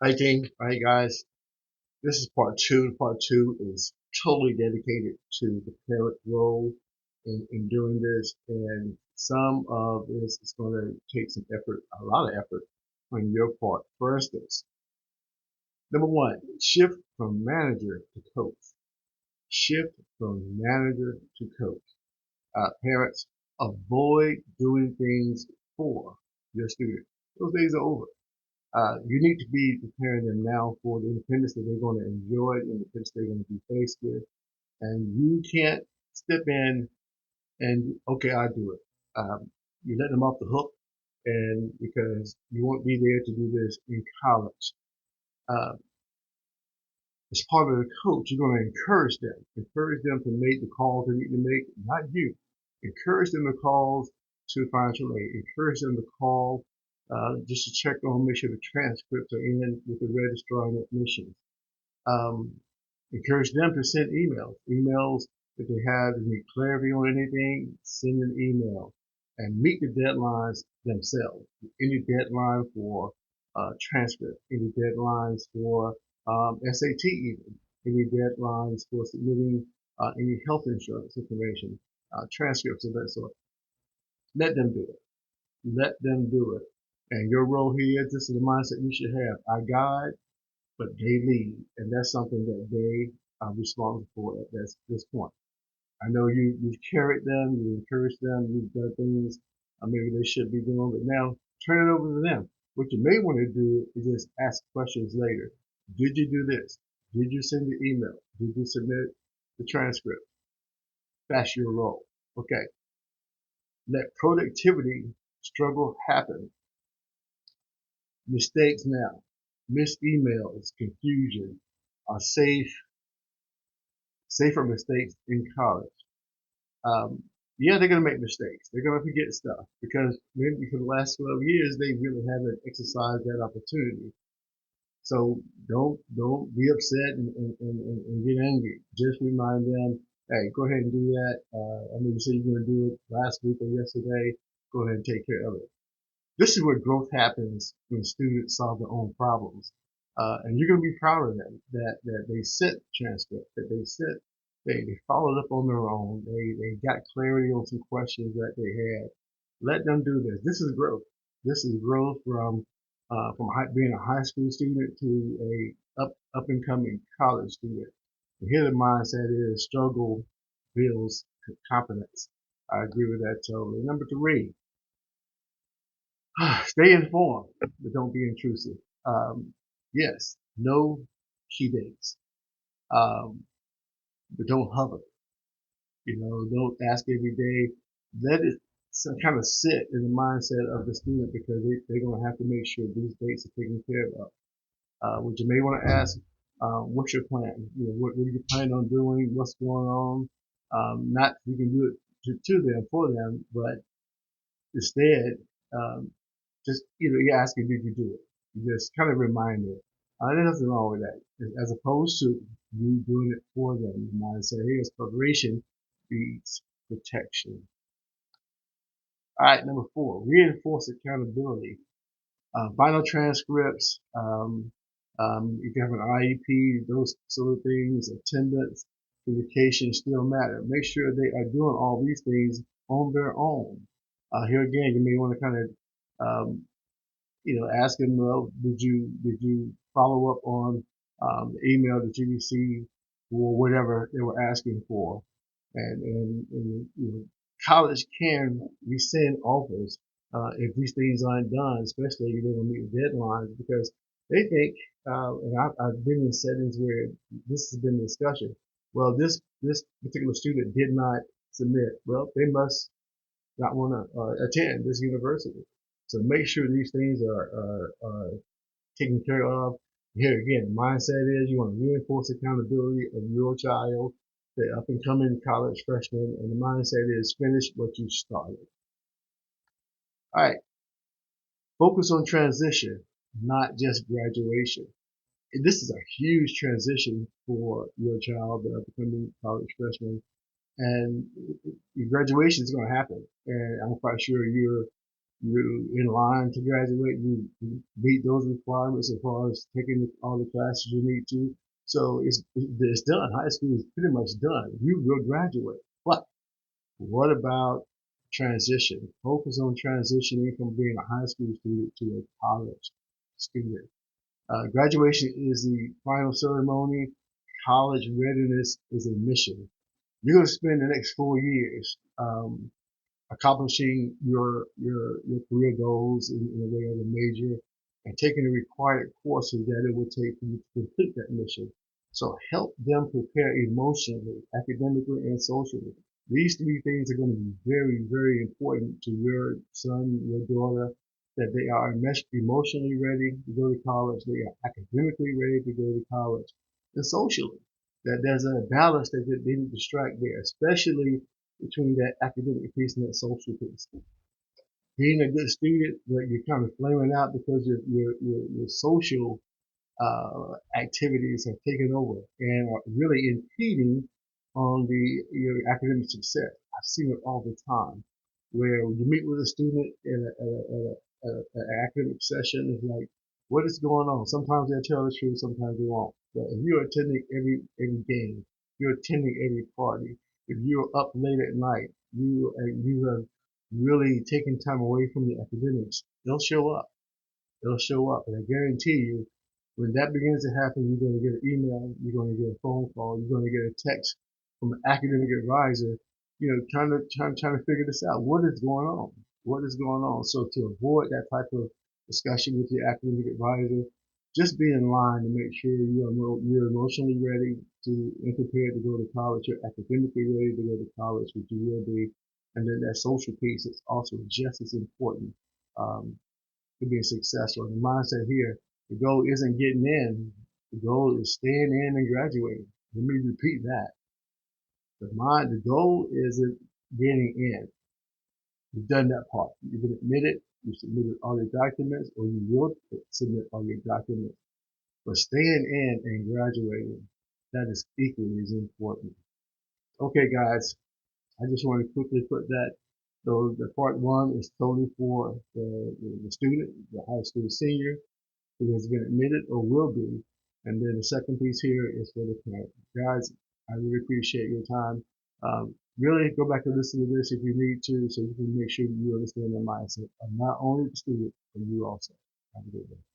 Hi, team. Hi, guys. This is part two. Part two is totally dedicated to the parent role in doing this. And some of this is going to take some effort, a lot of effort on your part. For instance, number one, shift from manager to coach. Shift from manager to coach. Parents, avoid doing things for your student. Those days are over. You need to be preparing them now for the independence that they're going to enjoy, the independence they're going to be faced with. And you can't step in and, okay, I'll do it. You let them off the hook, and because you won't be there to do this in college. Uh, as part of the coach, you're going to encourage them to make the calls they need to make, not you. Encourage them to call to financial aid. Encourage them to call just to check on, make sure the transcripts are in with the registrar and admissions. Um, Encourage them to send emails if they have any clarity on anything, send an email and meet the deadlines themselves. Any deadline for transcript, any deadlines for SAT even, any deadlines for submitting any health insurance information, transcripts of that sort. Let them do it. Let them do it. And your role here, this is the mindset you should have. I guide, but they lead, and that's something that they are responsible for at this point. I know you've carried them, you've encouraged them, you've done things maybe they should be doing, but now turn it over to them. What you may want to do is just ask questions later. Did you do this? Did you send the email? Did you submit the transcript? That's your role. Okay. Let productivity struggle happen. Mistakes now, missed emails, confusion are safer mistakes in college. Yeah, they're going to make mistakes. They're going to forget stuff because maybe for the last 12 years they really haven't exercised that opportunity. So don't be upset and get angry. Just remind them, hey, go ahead and do that. I mean, you said you're going to do it last week or yesterday. Go ahead and take care of it. This is where growth happens when students solve their own problems. And you're going to be proud of them that they sent transcript, that they followed up on their own. They got clarity on some questions that they had. Let them do this. This is growth. This is growth being a high school student to up and coming college student. And here the mindset is struggle builds confidence. I agree with that totally. Number three, stay informed, but don't be intrusive. Yes, know key dates, but don't hover. Don't ask every day. Let it kind of sit in the mindset of the student because they're going to have to make sure these dates are taken care of. What you may want to ask, what's your plan? What are you planning on doing? What's going on? Not you can do it to them for them, but instead, um, just you're asking, did you do it? You just kind of remind them. There's nothing wrong with that, as opposed to you doing it for them. You might say, "Hey, it's preparation beats protection." All right, number four, reinforce accountability. Final transcripts. If you have an IEP, those sort of things, attendance, communication still matter. Make sure they are doing all these things on their own. Here again, you may want to kind of um, ask them, well, did you follow up on the email that you received or whatever they were asking for? And college can rescind offers if these things aren't done, especially if they don't meet deadlines, because they think, and I've been in settings where this has been a discussion. Well, this particular student did not submit. Well, they must not want to attend this university. So make sure these things are taken care of. Here again, mindset is you want to reinforce accountability of your child, the up and coming college freshman, and the mindset is finish what you started. All right, focus on transition, not just graduation. And this is a huge transition for your child, the up and coming college freshman, and your graduation is going to happen. And I'm quite sure you in line to graduate. You meet those requirements as far as taking all the classes you need to. So it's done. High school is pretty much done. You will graduate. But what about transition? Focus on transitioning from being a high school student to a college student. Graduation is the final ceremony. College readiness is a mission. You're going to spend the next 4 years accomplishing your career goals in a way of a major and taking the required courses that it will take for you to complete that mission. So help them prepare emotionally, academically, and socially. These three things are going to be very, very important to your son, your daughter, that they are emotionally ready to go to college, they are academically ready to go to college, and socially. That there's a balance that they didn't distract there, especially between that academic piece and that social piece. Being a good student, but you're kind of flaming out because your social activities have taken over and are really impeding on your academic success. I've seen it all the time, where you meet with a student in an academic session, it's like, what is going on? Sometimes they'll tell the truth, sometimes they won't. But if you're attending every game, you're attending every party, if you're up late at night, you have really taken time away from your academics, they'll show up. They'll show up, and I guarantee you, when that begins to happen, you're going to get an email, you're going to get a phone call, you're going to get a text from an academic advisor, trying to figure this out. What is going on? What is going on? So to avoid that type of discussion with your academic advisor, just be in line to make sure you're emotionally ready to and prepared to go to college. You're academically ready to go to college, which you will be, and then that social piece is also just as important. Um, to being successful. The mindset here, the goal isn't getting in. The goal is staying in and graduating. Let me repeat that. The goal isn't getting in. You've done that part. You've been admitted. You submitted all your documents, or you will submit all your documents. But staying in and graduating, that is equally as important. Okay, guys, I just want to quickly put that. So the part one is totally for the student, the high school senior, who has been admitted or will be. And then the second piece here is for the parent. Guys, I really appreciate your time. Really go back and listen to this if you need to, so you can make sure you understand the mindset of not only the student, but you also. Have a good day.